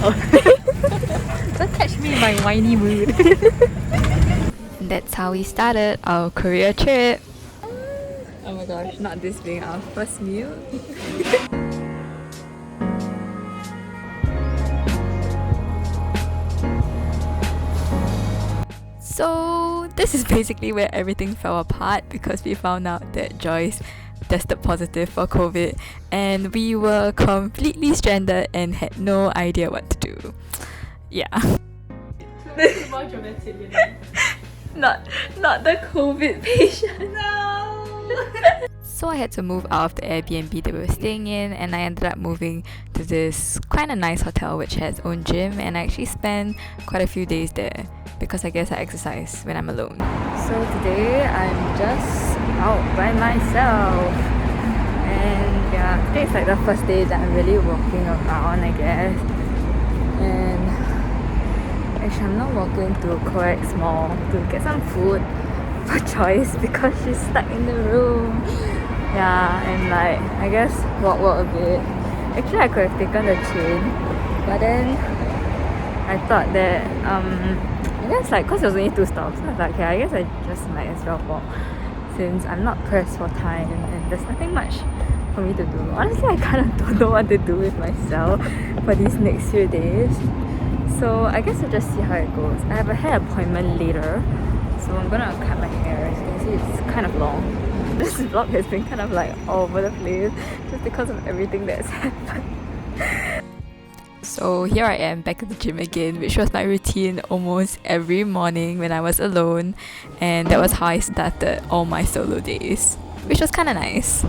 Don't catch me in my whiny mood. That's how we started our Korea trip. Oh my gosh, not this being our first meal. So this is basically where everything fell apart because we found out that Joyce tested positive for COVID and we were completely stranded and had no idea what to do. Yeah. More dramatic, you know. Not the COVID patient. No! So I had to move out of the Airbnb that we were staying in and I ended up moving to this kind of nice hotel which has its own gym, and I actually spent quite a few days there because I guess I exercise when I'm alone. So today I'm just out by myself, and yeah, today's like the first day that I'm really walking around, I guess. And actually I'm not walking to coex mall to get some food for Joyce because she's stuck in the room. Yeah, and like I guess walk a bit. Actually I could have taken the train, but then I thought that I guess like cause it was only 2 stops, so I was like, okay, I guess I just might as well walk since I'm not pressed for time and there's nothing much for me to do. Honestly, I kind of don't know what to do with myself for these next few days. So I guess we'll just see how it goes. I have a hair appointment later, so I'm gonna cut my hair. As you can see, it's kind of long. This vlog has been kind of like all over the place just because of everything that's happened. So here I am back at the gym again, which was my routine almost every morning when I was alone, and that was how I started all my solo days, which was kind of nice.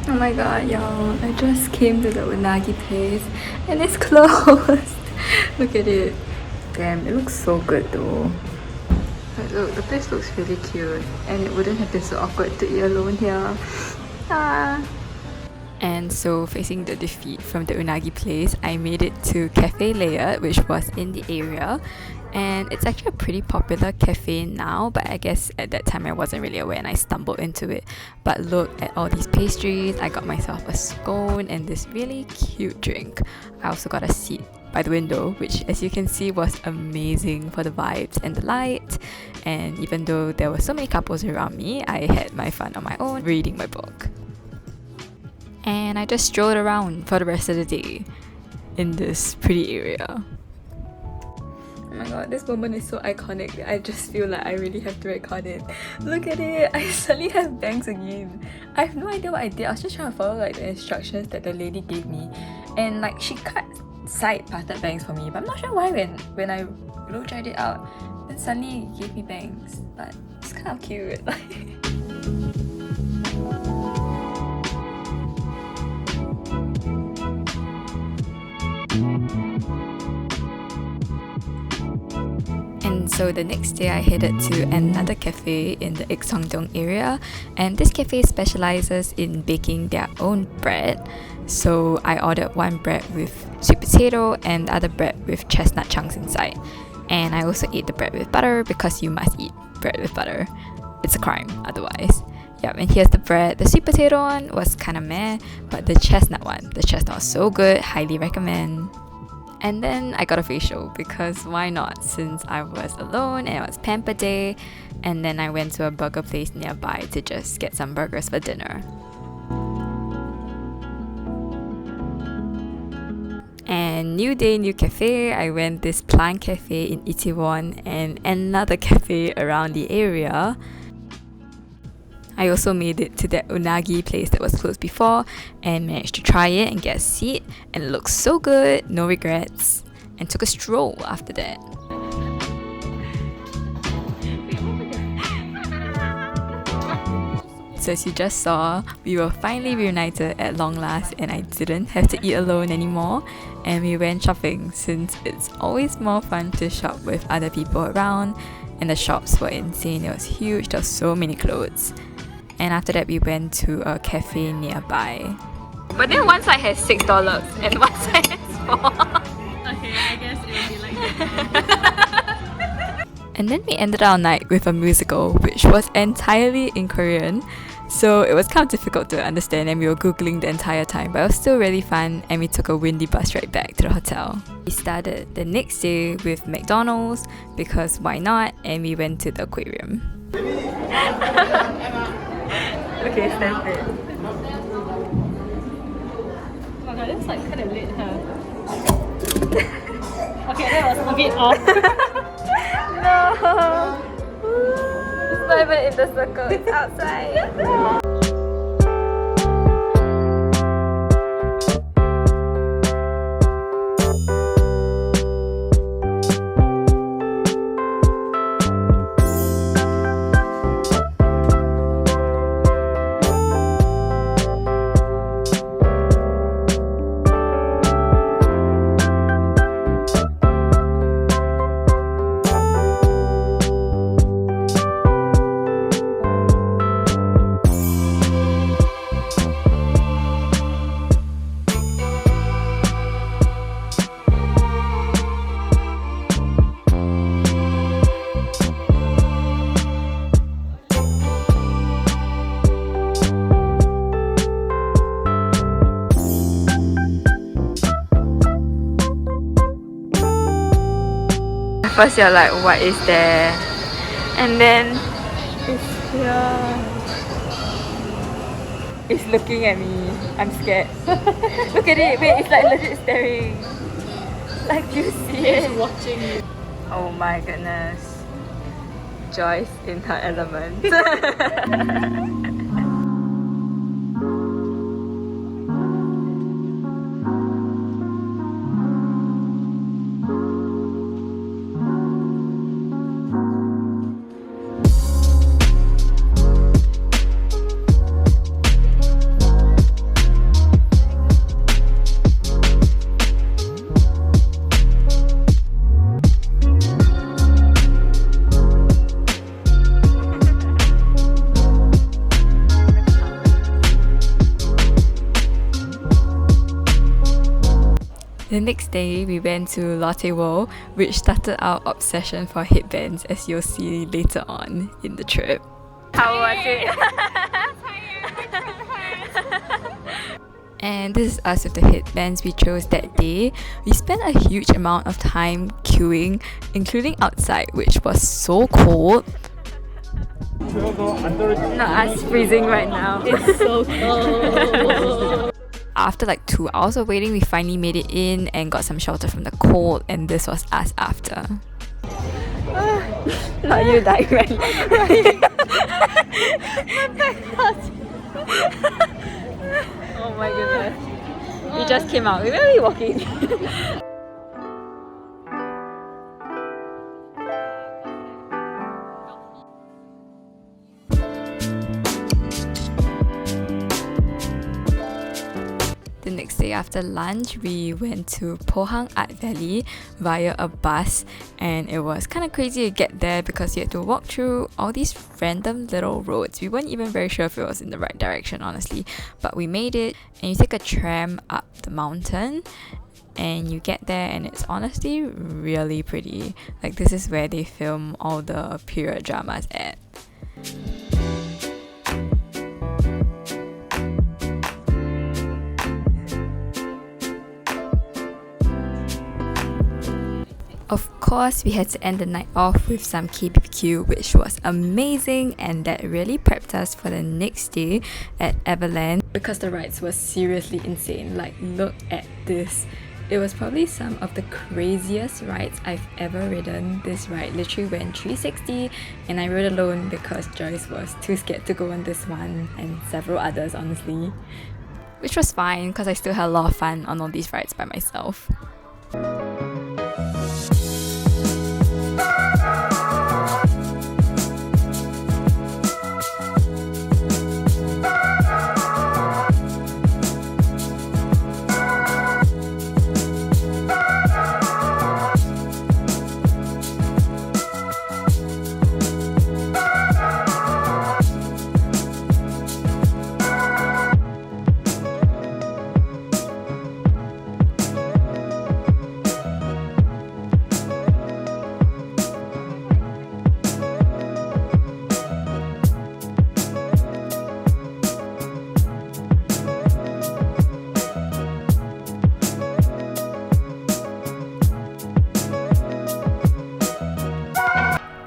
Oh my god, y'all, I just came to the unagi place and it's closed. Look at it. Damn, it looks so good though. But look, the place looks really cute and it wouldn't have been so awkward to eat alone here. Ah. And so, facing the defeat from the unagi place, I made it to Cafe Layered, which was in the area. And it's actually a pretty popular cafe now, but I guess at that time I wasn't really aware and I stumbled into it. But look at all these pastries. I got myself a scone and this really cute drink. I also got a seat by the window, which as you can see was amazing for the vibes and the light. And even though there were so many couples around me, I had my fun on my own reading my book. And I just strolled around for the rest of the day in this pretty area. Oh my god, this moment is so iconic. I just feel like I really have to record it. Look at it, I suddenly have bangs again. I have no idea what I did. I was just trying to follow like the instructions that the lady gave me, and like she cut side parted bangs for me, but I'm not sure why when I blow dried it out, then suddenly it gave me bangs. But it's kind of cute. And so the next day I headed to another cafe in the Ikseongdong area, and this cafe specializes in baking their own bread. So I ordered one bread with sweet potato and the other bread with chestnut chunks inside. And I also ate the bread with butter because you must eat bread with butter. It's a crime otherwise. Yep, and here's the bread. The sweet potato one was kind of meh, but the chestnut was so good, highly recommend. And then I got a facial because why not, since I was alone and it was pamper day. And then I went to a burger place nearby to just get some burgers for dinner. And new day, new cafe. I went this plant cafe in Itaewon and another cafe around the area. I also made it to that unagi place that was closed before and managed to try it and get a seat, and it looks so good, no regrets, and took a stroll after that. So as you just saw, we were finally reunited at long last and I didn't have to eat alone anymore, and we went shopping since it's always more fun to shop with other people around, and the shops were insane. It was huge, there were so many clothes. And after that we went to a cafe nearby. But then one side has $6 and one side has 4. Okay, I guess it will be like that. And then we ended our night with a musical which was entirely in Korean. So it was kind of difficult to understand, and we were googling the entire time, but it was still really fun, and we took a windy bus ride back to the hotel. We started the next day with McDonald's because why not, and we went to the aquarium. Okay, stand it. Oh my god, that's like kind of lit, huh? Okay, that was a bit off. No! It's not even in the circle, it's outside. First you're like, what is there? And then it's here. It's looking at me. I'm scared. Look at it. Wait, it's like legit staring. Like, do you see it? It's watching you. Oh my goodness. Joyce in her element. The next day, we went to Lotte World, which started our obsession for headbands, as you'll see later on in the trip. How was it? And this is us with the headbands we chose that day. We spent a huge amount of time queuing, including outside, which was so cold. Not us freezing right now. It's so cold. After like 2 hours of waiting, we finally made it in and got some shelter from the cold, and this was us after. Not you dying, right? Oh my goodness. We just came out. We were really walking. The next day after lunch, we went to Pohang Art Valley via a bus, and it was kind of crazy to get there because you had to walk through all these random little roads. We weren't even very sure if it was in the right direction, honestly, but we made it. And you take a tram up the mountain and you get there, and it's honestly really pretty. Like, this is where they film all the period dramas at. Of course, we had to end the night off with some KBBQ, which was amazing, and that really prepped us for the next day at Everland because the rides were seriously insane. Like, look at this. It was probably some of the craziest rides I've ever ridden. This ride literally went 360, and I rode alone because Joyce was too scared to go on this one, and several others, honestly. Which was fine because I still had a lot of fun on all these rides by myself.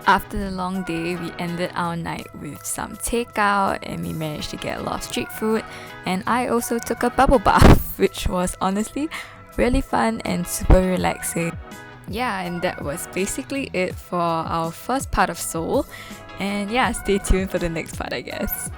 After the long day, we ended our night with some takeout and we managed to get a lot of street food. And I also took a bubble bath, which was honestly really fun and super relaxing. Yeah, and that was basically it for our first part of Seoul. And yeah, stay tuned for the next part, I guess.